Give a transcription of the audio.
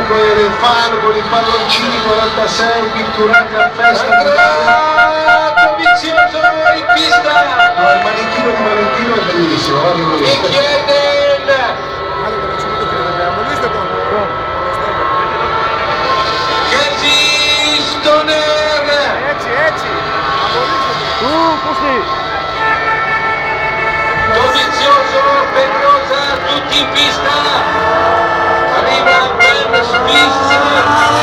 pubblico e del fan con i palloncini 46, pitturata festa Dovizioso in pista. No, il manichino di Valentino è bellissimo, guarda lui. E Chieden. Kenji Stoner. Dovizioso, Pedrosa, tutti in pista. Arriva Ben Smith.